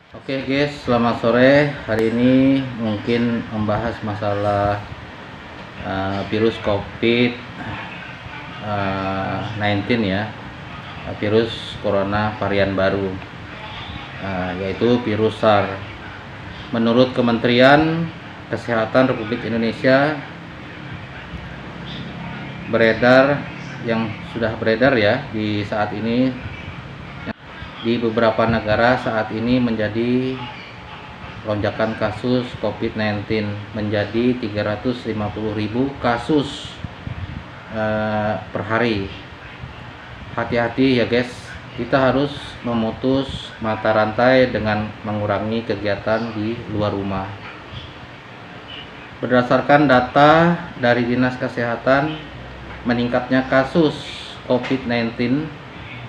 Oke guys, selamat sore. Hari ini mungkin membahas masalah virus COVID-19 ya, virus corona varian baru, yaitu virus SARS. Menurut Kementerian Kesehatan Republik Indonesia, yang sudah beredar ya di saat ini di beberapa negara saat ini menjadi lonjakan kasus COVID-19 menjadi 350.000 kasus per hari. Hati-hati ya guys, kita harus memutus mata rantai dengan mengurangi kegiatan di luar rumah. Berdasarkan data dari Dinas Kesehatan, meningkatnya kasus COVID-19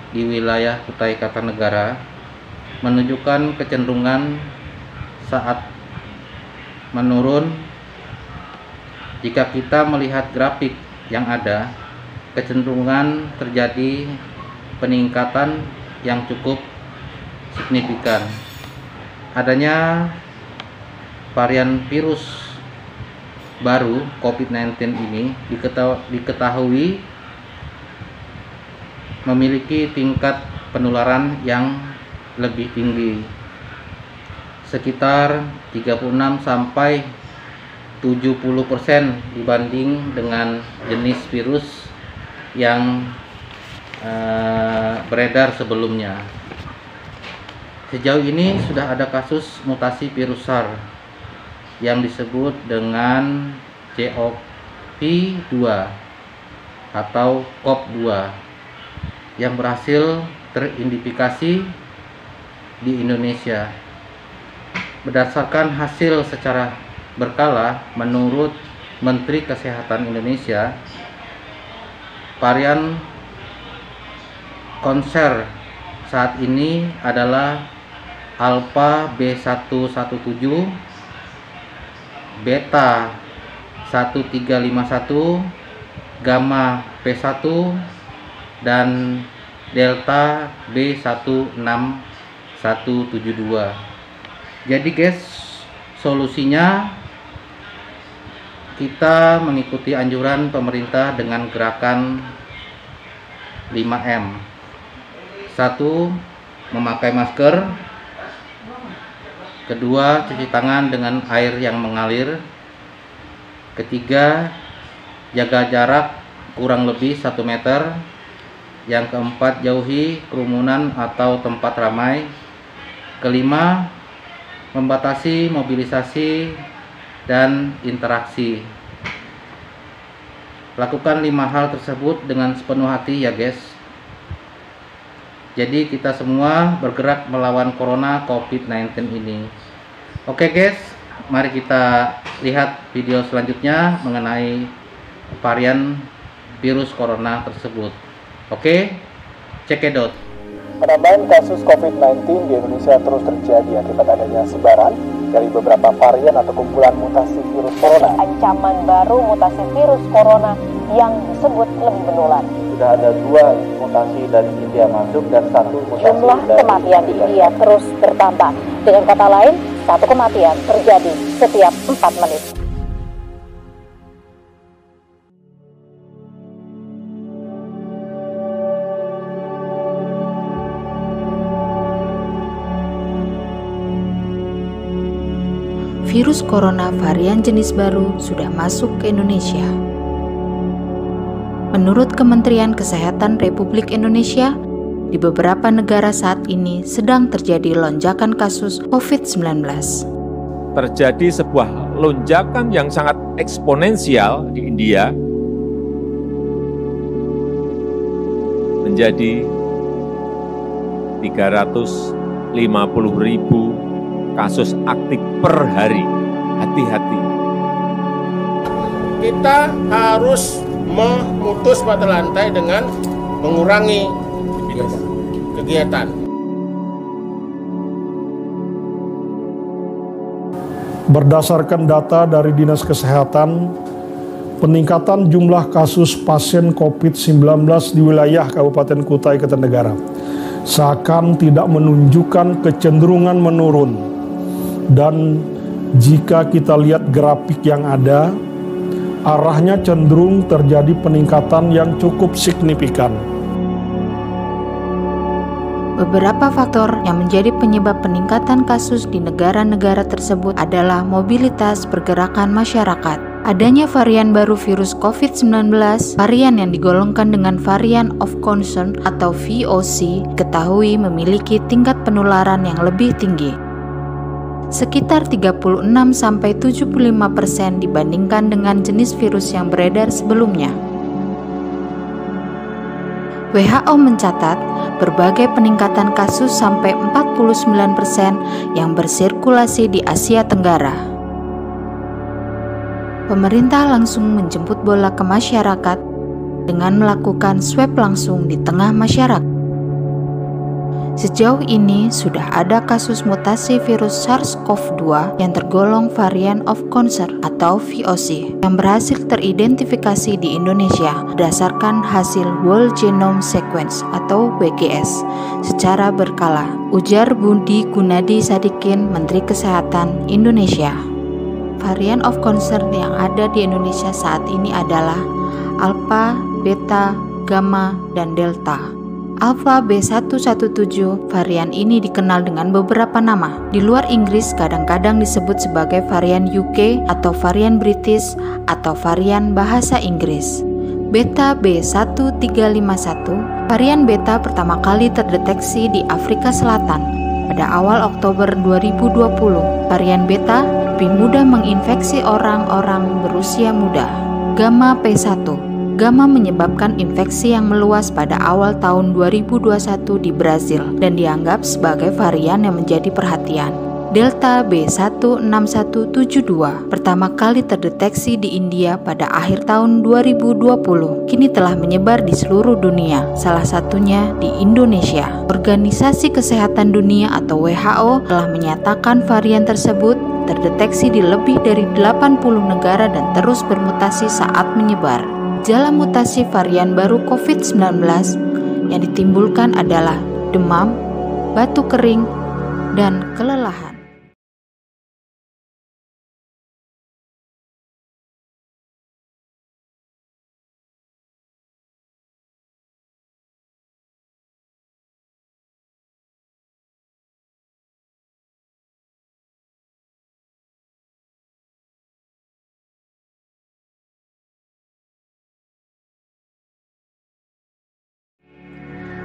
di wilayah Kutai Kartanegara menunjukkan kecenderungan saat menurun. Jika kita melihat grafik yang ada, kecenderungan terjadi peningkatan yang cukup signifikan. Adanya varian virus baru COVID-19 ini diketahui memiliki tingkat penularan yang lebih tinggi, sekitar 36 sampai 70% dibanding dengan jenis virus yang beredar sebelumnya. Sejauh ini sudah ada kasus mutasi virus SARS yang disebut dengan COV2 atau COV2 yang berhasil teridentifikasi di Indonesia. Berdasarkan hasil secara berkala, menurut Menteri Kesehatan Indonesia, varian konser saat ini adalah Alpha B117, Beta 1351, Gamma P1, dan Delta B16172. Jadi guys, solusinya kita mengikuti anjuran pemerintah dengan gerakan 5M. 1. Memakai masker. 2. Cuci tangan dengan air yang mengalir. 3. Jaga jarak kurang lebih 1 meter. Yang 4. Jauhi kerumunan atau tempat ramai. 5. Membatasi mobilisasi dan interaksi. Lakukan 5 hal tersebut dengan sepenuh hati ya guys. Jadi kita semua bergerak melawan corona COVID-19 ini. Oke guys, mari kita lihat video selanjutnya mengenai varian virus corona tersebut. Oke, cekidot. Penambahan kasus COVID-19 di Indonesia terus terjadi akibat adanya sebaran dari beberapa varian atau kumpulan mutasi virus corona. Ancaman baru mutasi virus corona yang disebut lebih menular. Sudah ada 2 mutasi dari India masuk dan 1 mutasi Jumlah dari kematian di India terus bertambah. Dengan kata lain, 1 kematian terjadi setiap 4 menit. Virus corona varian jenis baru sudah masuk ke Indonesia. Menurut Kementerian Kesehatan Republik Indonesia, di beberapa negara saat ini sedang terjadi lonjakan kasus COVID-19. Terjadi sebuah lonjakan yang sangat eksponensial di India menjadi 350.000 kasus aktif per hari. Hati-hati. Kita harus memutus mata rantai dengan mengurangi kegiatan. Berdasarkan data dari Dinas Kesehatan, peningkatan jumlah kasus pasien COVID-19 di wilayah Kabupaten Kutai Kartanegara seakan tidak menunjukkan kecenderungan menurun. Dan jika kita lihat grafik yang ada, arahnya cenderung terjadi peningkatan yang cukup signifikan. Beberapa faktor yang menjadi penyebab peningkatan kasus di negara-negara tersebut adalah mobilitas pergerakan masyarakat, adanya varian baru virus COVID-19, varian yang digolongkan dengan varian of concern atau VOC, diketahui memiliki tingkat penularan yang lebih tinggi, sekitar 36-75% dibandingkan dengan jenis virus yang beredar sebelumnya. WHO mencatat berbagai peningkatan kasus sampai 49% yang bersirkulasi di Asia Tenggara. Pemerintah langsung menjemput bola ke masyarakat dengan melakukan swab langsung di tengah masyarakat. Sejauh ini sudah ada kasus mutasi virus SARS-CoV-2 yang tergolong varian of concern atau VOC yang berhasil teridentifikasi di Indonesia berdasarkan hasil Whole Genome Sequence atau WGS secara berkala, ujar Budi Gunadi Sadikin, Menteri Kesehatan Indonesia. Varian of concern yang ada di Indonesia saat ini adalah Alpha, Beta, Gamma, dan Delta. Alpha B117 varian ini dikenal dengan beberapa nama. Di luar Inggris kadang-kadang disebut sebagai varian UK atau varian British atau varian bahasa Inggris. Beta B1351, varian beta pertama kali terdeteksi di Afrika Selatan pada awal Oktober 2020. Varian beta lebih mudah menginfeksi orang-orang berusia muda. Gamma P1, Gamma menyebabkan infeksi yang meluas pada awal tahun 2021 di Brazil dan dianggap sebagai varian yang menjadi perhatian. Delta B16172 pertama kali terdeteksi di India pada akhir tahun 2020, kini telah menyebar di seluruh dunia, salah satunya di Indonesia. Organisasi Kesehatan Dunia atau WHO telah menyatakan varian tersebut terdeteksi di lebih dari 80 negara dan terus bermutasi saat menyebar. Gejala mutasi varian baru COVID-19 yang ditimbulkan adalah demam, batuk kering, dan kelelahan.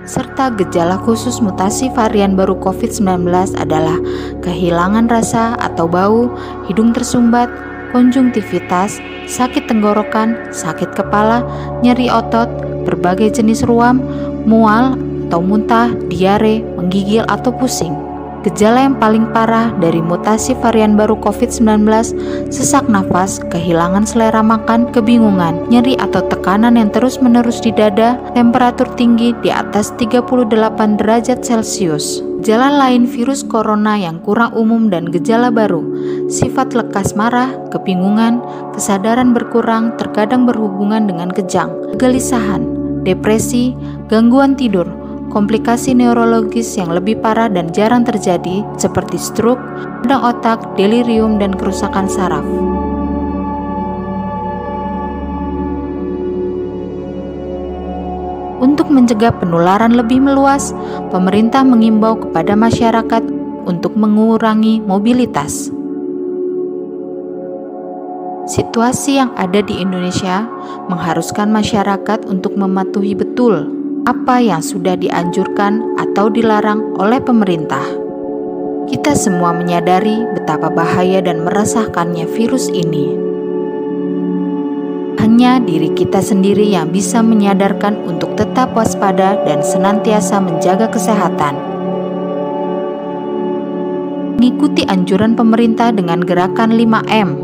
Serta gejala khusus mutasi varian baru COVID-19 adalah kehilangan rasa atau bau, hidung tersumbat, konjungtivitas, sakit tenggorokan, sakit kepala, nyeri otot, berbagai jenis ruam, mual atau muntah, diare, menggigil atau pusing. Gejala yang paling parah dari mutasi varian baru COVID-19, sesak nafas, kehilangan selera makan, kebingungan, nyeri atau tekanan yang terus-menerus di dada, temperatur tinggi di atas 38 derajat Celcius. Gejala lain virus corona yang kurang umum dan gejala baru, sifat lekas marah, kebingungan, kesadaran berkurang, terkadang berhubungan dengan kejang, kegelisahan, depresi, gangguan tidur, komplikasi neurologis yang lebih parah dan jarang terjadi seperti stroke, radang otak, delirium, dan kerusakan saraf. Untuk mencegah penularan lebih meluas, pemerintah mengimbau kepada masyarakat untuk mengurangi mobilitas. Situasi yang ada di Indonesia mengharuskan masyarakat untuk mematuhi betul apa yang sudah dianjurkan atau dilarang oleh pemerintah. Kita semua menyadari betapa bahaya dan meresahkannya virus ini. Hanya diri kita sendiri yang bisa menyadarkan untuk tetap waspada dan senantiasa menjaga kesehatan. Mengikuti anjuran pemerintah dengan gerakan 5M,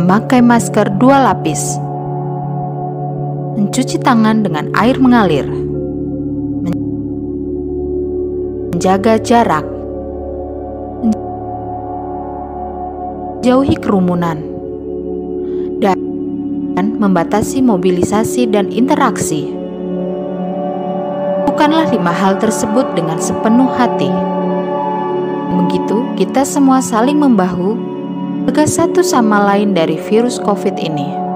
memakai masker 2 lapis, mencuci tangan dengan air mengalir, menjaga jarak, menjauhi kerumunan, dan membatasi mobilisasi dan interaksi. Untuk Lakukanlah 5 hal tersebut dengan sepenuh hati. Begitu kita semua saling membahu, jaga satu sama lain dari virus COVID ini.